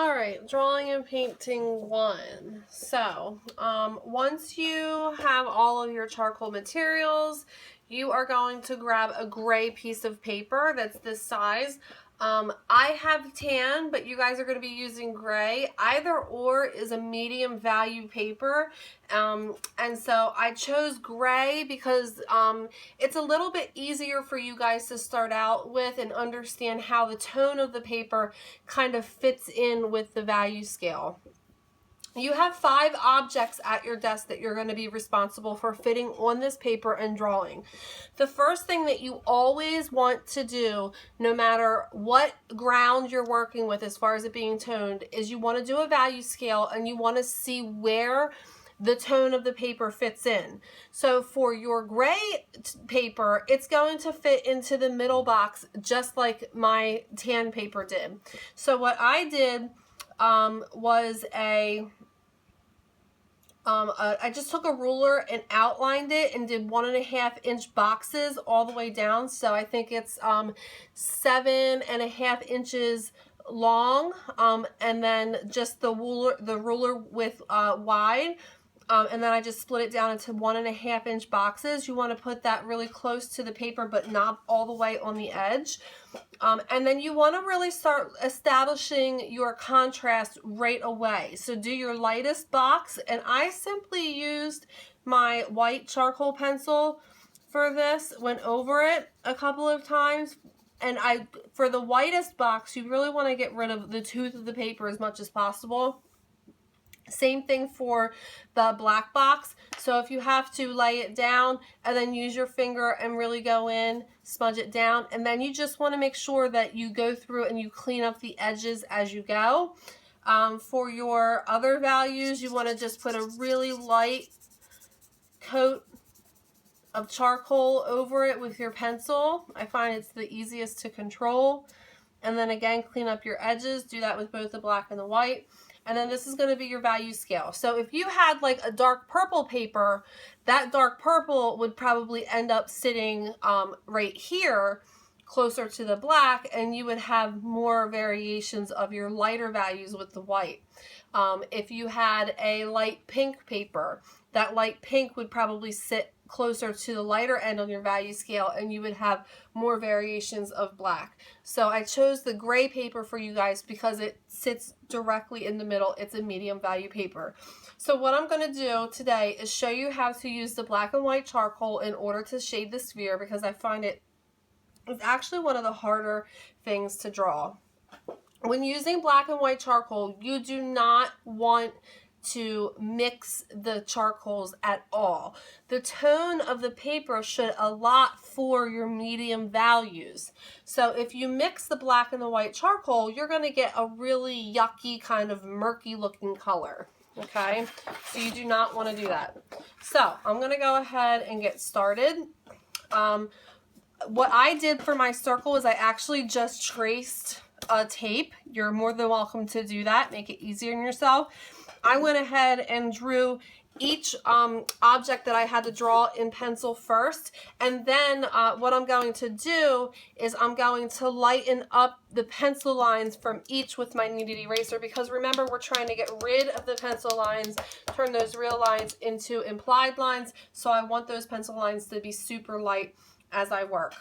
All right, drawing and painting 1. So, once you have all of your charcoal materials, you are going to grab a gray piece of paper that's this size. I have tan, but you guys are going to be using gray. Either or is a medium value paper. And so I chose gray because it's a little bit easier for you guys to start out with and understand how the tone of the paper kind of fits in with the value scale. You have 5 objects at your desk that you're going to be responsible for fitting on this paper and drawing. The first thing that you always want to do, no matter what ground you're working with as far as it being toned, is you want to do a value scale and you want to see where the tone of the paper fits in. So for your gray paper, it's going to fit into the middle box just like my tan paper did. So what I did was I just took a ruler and outlined it and did 1.5-inch boxes all the way down. So I think it's 7.5 inches long, and then just the ruler width wide. And then I just split it down into 1.5-inch boxes. You want to put that really close to the paper, but not all the way on the edge. And then you want to really start establishing your contrast right away. So do your lightest box, and I simply used my white charcoal pencil for this, went over it a couple of times. And for the whitest box, you really want to get rid of the tooth of the paper as much as possible. Same thing for the black box. So if you have to lay it down and then use your finger and really go in, smudge it down, and then you just want to make sure that you go through and you clean up the edges as you go. For your other values, you want to just put a really light coat of charcoal over it with your pencil. I find it's the easiest to control. And then again, clean up your edges. Do that with both the black and the white. And then this is going to be your value scale. So if you had like a dark purple paper, that dark purple would probably end up sitting right here closer to the black, and you would have more variations of your lighter values with the white. If you had a light pink paper, that light pink would probably sit closer to the lighter end on your value scale, and you would have more variations of black. So I chose the gray paper for you guys because it sits directly in the middle. It's a medium value paper. So what I'm going to do today is show you how to use the black and white charcoal in order to shade the sphere, because I find it's actually one of the harder things to draw. When using black and white charcoal, you do not want to mix the charcoals at all. The tone of the paper should allot for your medium values. So if you mix the black and the white charcoal, you're going to get a really yucky kind of murky looking color. Okay, so you do not want to do that. So I'm going to go ahead and get started. What I did for my circle is I actually just traced a tape. You're more than welcome to do that. Make it easier on yourself. I went ahead and drew each object that I had to draw in pencil first, and then what I'm going to do is I'm going to lighten up the pencil lines from each with my kneaded eraser, because remember, we're trying to get rid of the pencil lines, turn those real lines into implied lines, so I want those pencil lines to be super light as I work.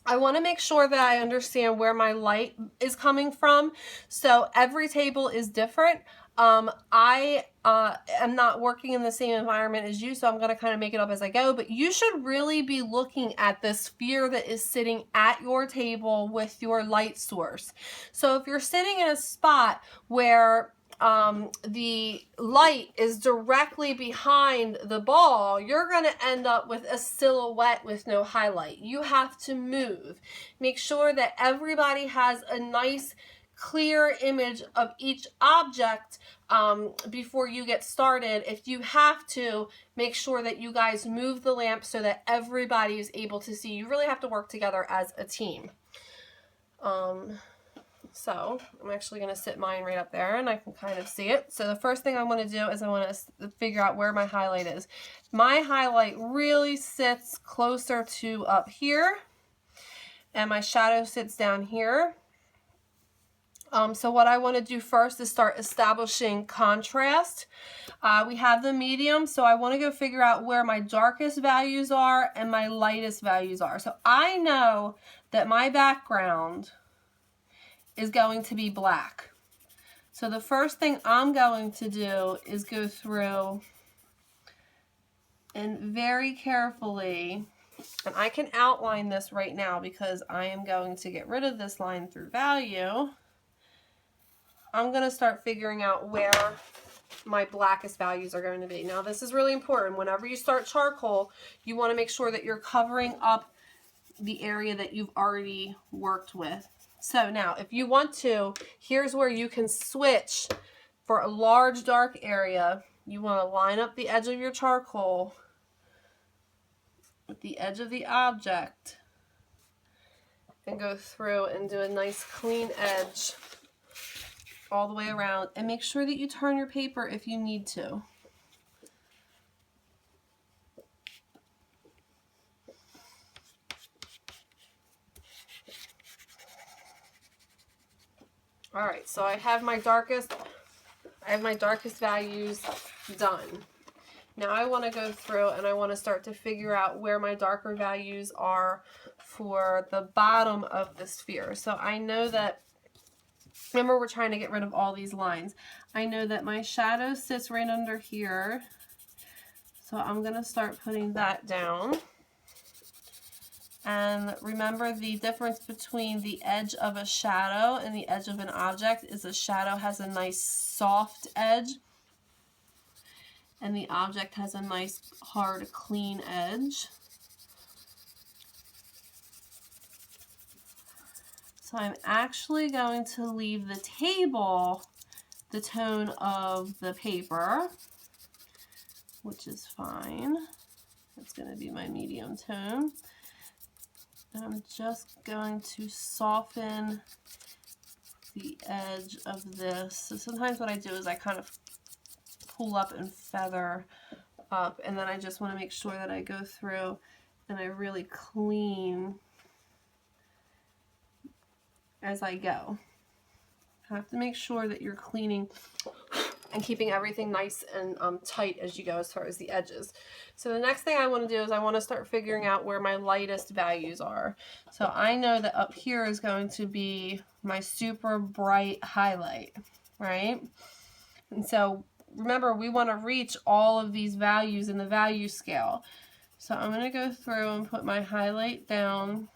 I want to make sure that I understand where my light is coming from, so every table is different. I am not working in the same environment as you, so I'm going to kind of make it up as I go, but you should really be looking at the sphere that is sitting at your table with your light source. So if you're sitting in a spot where the light is directly behind the ball, you're going to end up with a silhouette with no highlight. You have to move. Make sure that everybody has a nice clear image of each object before you get started. If you have to, make sure that you guys move the lamp so that everybody is able to see. You really have to work together as a team. So I'm actually going to sit mine right up there and I can kind of see it. So the first thing I want to do is I want to figure out where my highlight is. My highlight really sits closer to up here, and my shadow sits down here. So what I want to do first is start establishing contrast. We have the medium, so I want to go figure out where my darkest values are and my lightest values are. So I know that my background is going to be black. So the first thing I'm going to do is go through and very carefully, and I can outline this right now because I am going to get rid of this line through value. I'm going to start figuring out where my blackest values are going to be. Now this is really important. Whenever you start charcoal, you want to make sure that you're covering up the area that you've already worked with. So now if you want to, here's where you can switch. For a large dark area, you want to line up the edge of your charcoal with the edge of the object and go through and do a nice clean edge all the way around, and make sure that you turn your paper if you need to. All right, so I have my darkest values done. Now I want to go through and I want to start to figure out where my darker values are for the bottom of the sphere. So I know that, remember, we're trying to get rid of all these lines. I know that my shadow sits right under here. So I'm going to start putting that down. And remember, the difference between the edge of a shadow and the edge of an object is a shadow has a nice soft edge and the object has a nice hard clean edge. So I'm actually going to leave the table the tone of the paper, which is fine. It's going to be my medium tone. And I'm just going to soften the edge of this. So sometimes what I do is I kind of pull up and feather up, and then I just want to make sure that I go through and I really clean as I go. You have to make sure that you're cleaning and keeping everything nice and tight as you go as far as the edges. So the next thing I want to do is I want to start figuring out where my lightest values are. So I know that up here is going to be my super bright highlight, right? And so remember, we want to reach all of these values in the value scale. So I'm going to go through and put my highlight down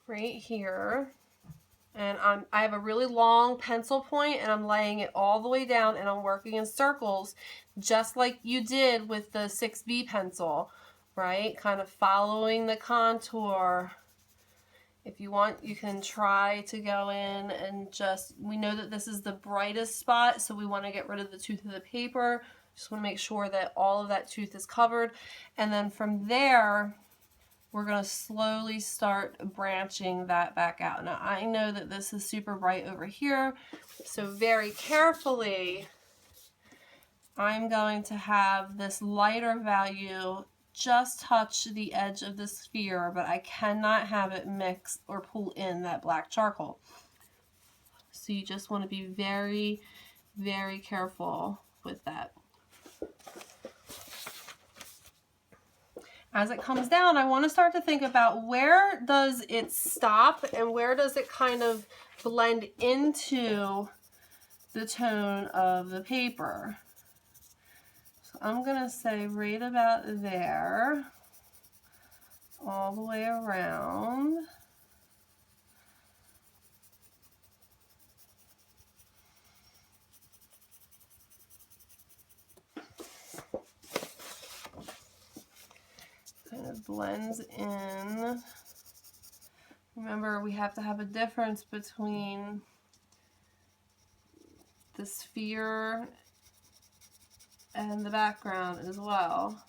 right here. And I have a really long pencil point and I'm laying it all the way down and I'm working in circles just like you did with the 6B pencil, right? Kind of following the contour. If you want, you can try to go in and just, we know that this is the brightest spot, so we want to get rid of the tooth of the paper. Just want to make sure that all of that tooth is covered. And then from there, we're going to slowly start branching that back out. Now, I know that this is super bright over here, so very carefully, I'm going to have this lighter value just touch the edge of the sphere, but I cannot have it mix or pull in that black charcoal. So you just want to be very, very careful with that. As it comes down, I want to start to think about where does it stop and where does it kind of blend into the tone of the paper. So I'm going to say right about there, all the way around. Kind of blends in. Remember, we have to have a difference between the sphere and the background as well.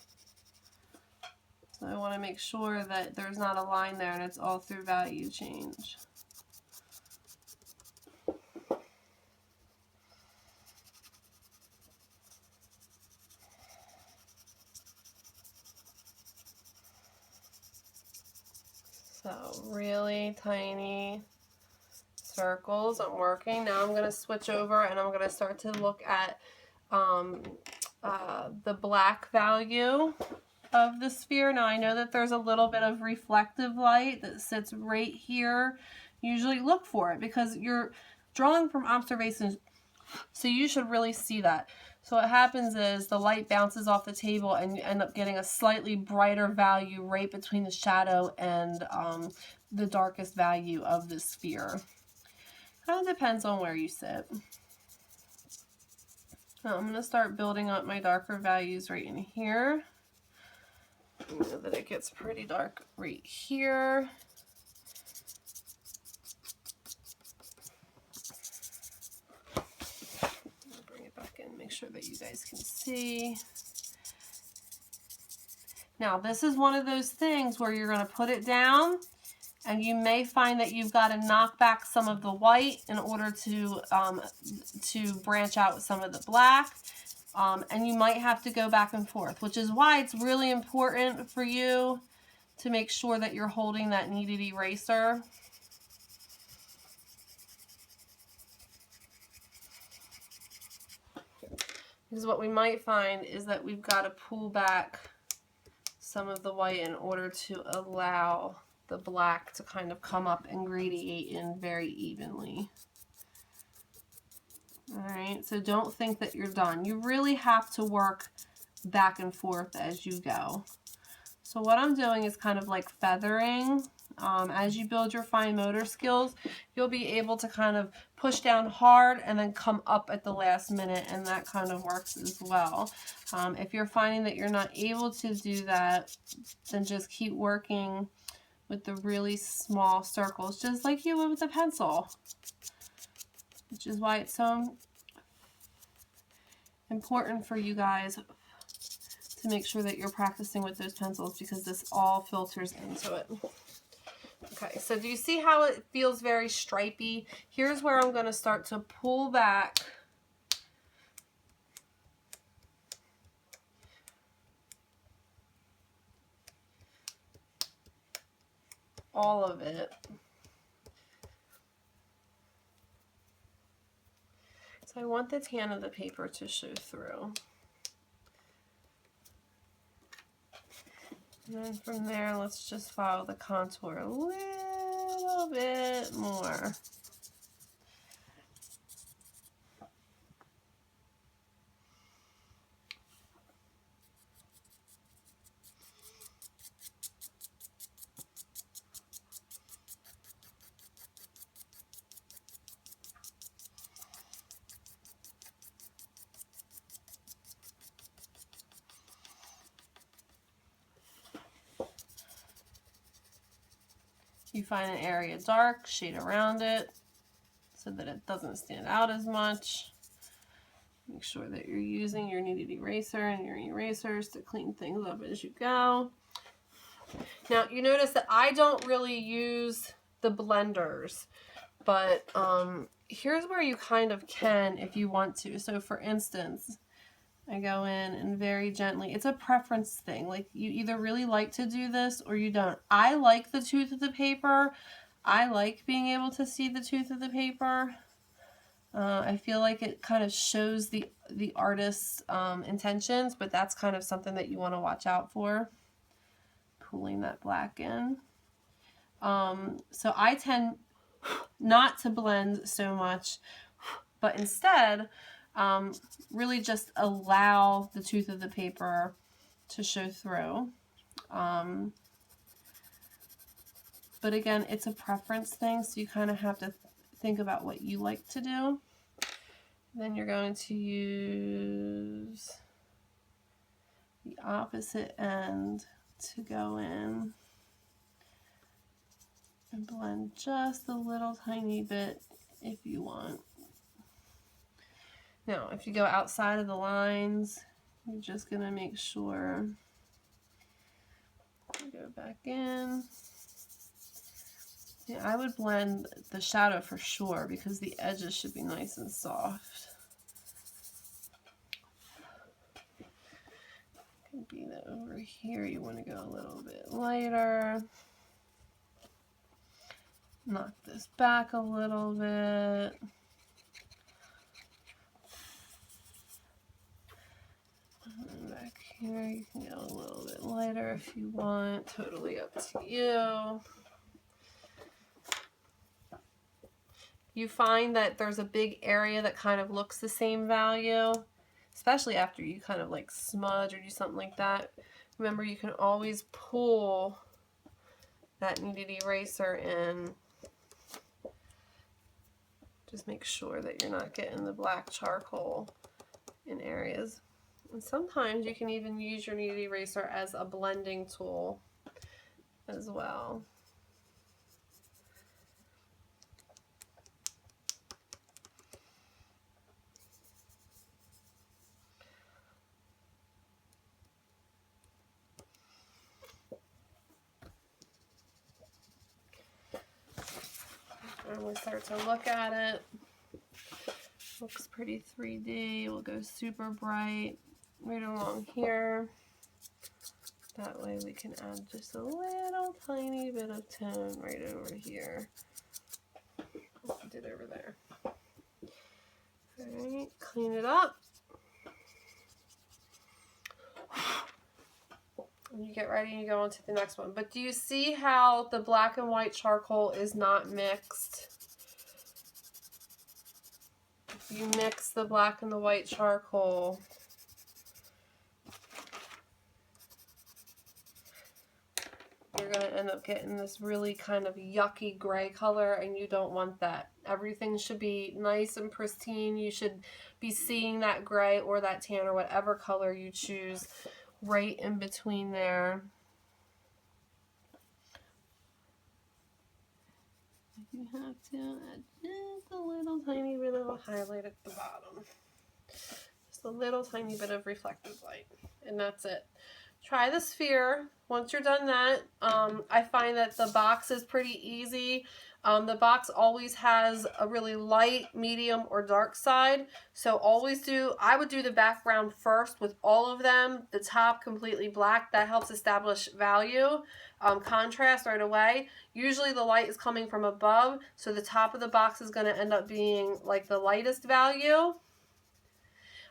So I want to make sure that there's not a line there and it's all through value change. So really tiny circles. I'm working. Now I'm going to switch over and I'm going to start to look at the black value of the sphere. Now I know that there's a little bit of reflective light that sits right here. Usually look for it because you're drawing from observations, so you should really see that. So what happens is the light bounces off the table and you end up getting a slightly brighter value right between the shadow and the darkest value of the sphere. Kind of depends on where you sit. Now I'm going to start building up my darker values right in here. You know that it gets pretty dark right here. I'll bring it back in, make sure that you guys can see. Now this is one of those things where you're going to put it down and you may find that you've got to knock back some of the white in order to branch out some of the black. And you might have to go back and forth, which is why it's really important for you to make sure that you're holding that kneaded eraser. Because what we might find is that we've got to pull back some of the white in order to allow the black to kind of come up and radiate in very evenly. Alright, so don't think that you're done. You really have to work back and forth as you go. So what I'm doing is kind of like feathering. As you build your fine motor skills, you'll be able to kind of push down hard and then come up at the last minute, and that kind of works as well. If you're finding that you're not able to do that, then just keep working with the really small circles, just like you would with a pencil. Which is why it's so important for you guys to make sure that you're practicing with those pencils, because this all filters into it. Okay, so do you see how it feels very stripy? Here's where I'm going to start to pull back all of it. So I want the tan of the paper to show through. And then from there, let's just follow the contour a little bit more. You find an area dark, shade around it so that it doesn't stand out as much. Make sure that you're using your kneaded eraser and your erasers to clean things up as you go. Now you notice that I don't really use the blenders, but here's where you kind of can if you want to. So for instance, I go in and very gently, it's a preference thing. Like you either really like to do this or you don't. I like the tooth of the paper. I like being able to see the tooth of the paper. I feel like it kind of shows the artist's intentions, but that's kind of something that you want to watch out for. Pulling that black in. So I tend not to blend so much, but instead really just allow the tooth of the paper to show through. But again, it's a preference thing, so you kind of have to think about what you like to do. Then you're going to use the opposite end to go in and blend just a little tiny bit if you want. Now, if you go outside of the lines, you're just going to make sure you go back in. Yeah, I would blend the shadow for sure because the edges should be nice and soft. Could be that over here you want to go a little bit lighter. Knock this back a little bit. And back here, you can go a little bit lighter if you want. Totally up to you. You find that there's a big area that kind of looks the same value, especially after you kind of like smudge or do something like that. Remember, you can always pull that kneaded eraser in. Just make sure that you're not getting the black charcoal in areas. And sometimes you can even use your kneaded eraser as a blending tool as well. And we start to look at it. Looks pretty 3D. We'll go super bright right along here. That way we can add just a little tiny bit of tone right over here. What we did over there. Alright, clean it up. And you get ready and you go on to the next one. But do you see how the black and white charcoal is not mixed? If you mix the black and the white charcoal, you're going to end up getting this really kind of yucky gray color, and you don't want that. Everything should be nice and pristine. You should be seeing that gray or that tan or whatever color you choose right in between there. You have to add just a little tiny bit of a highlight at the bottom. Just a little tiny bit of reflective light, and that's it. Try the sphere. Once you're done that, I find that the box is pretty easy. The box always has a really light, medium, or dark side. So I would do the background first with all of them. The top completely black. That helps establish value, contrast right away. Usually the light is coming from above, so the top of the box is going to end up being like the lightest value.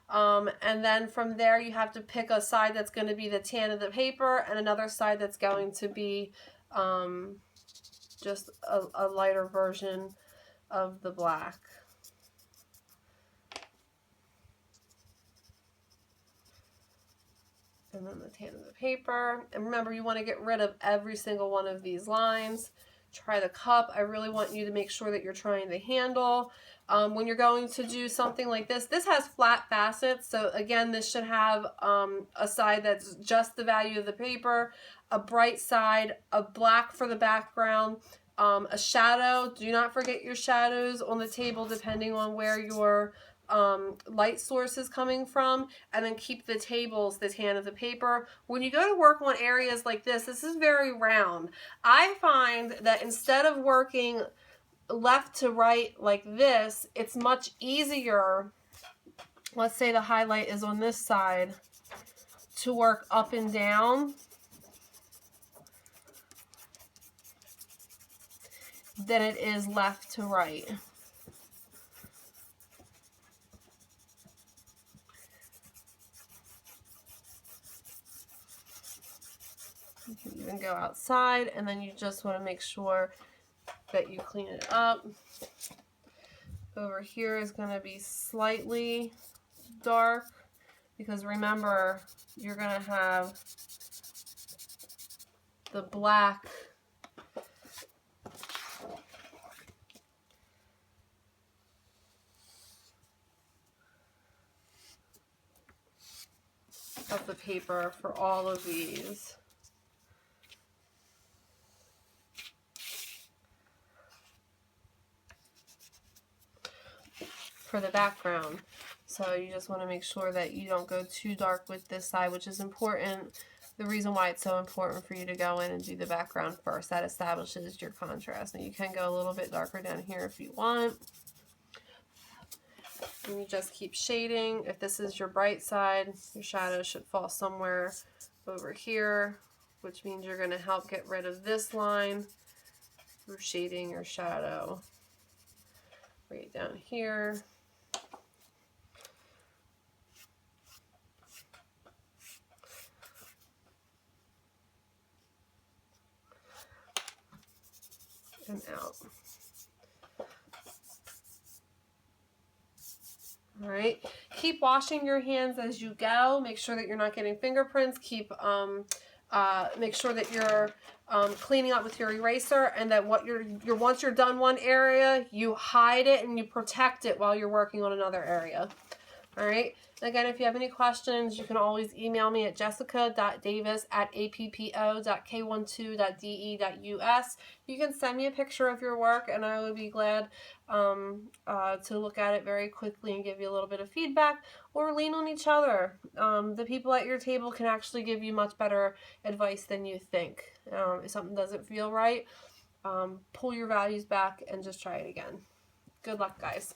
And then from there you have to pick a side that's going to be the tan of the paper and another side that's going to be just a lighter version of the black. And then the tan of the paper. And remember, you want to get rid of every single one of these lines. Try the cup. I really want you to make sure that you're trying the handle. When you're going to do something like this has flat facets. So again, this should have a side that's just the value of the paper, a bright side, a black for the background, a shadow. Do not forget your shadows on the table depending on where your light source is coming from, and then keep the tables the tan of the paper. When you go to work on areas like this is very round. I find that instead of working left to right like this, it's much easier, let's say the highlight is on this side, to work up and down than it is left to right. You can even go outside, and then you just want to make sure that you clean it up. Over here is going to be slightly dark, because remember, you're going to have the black of the paper for all of these. For the background. So you just want to make sure that you don't go too dark with this side, which is important. The reason why it's so important for you to go in and do the background first. That establishes your contrast. Now you can go a little bit darker down here if you want. And you just keep shading. If this is your bright side, your shadow should fall somewhere over here, which means you're going to help get rid of this line through shading or shadow. Right down here. And out. All right. Keep washing your hands as you go. Make sure that you're not getting fingerprints. Keep make sure that you're cleaning up with your eraser, and that what you're once you're done one area, you hide it and you protect it while you're working on another area. All right. Again, if you have any questions, you can always email me at jessica.davis@app.k12.de.us. You can send me a picture of your work, and I would be glad to look at it very quickly and give you a little bit of feedback, or lean on each other. The people at your table can actually give you much better advice than you think. If something doesn't feel right, pull your values back and just try it again. Good luck, guys.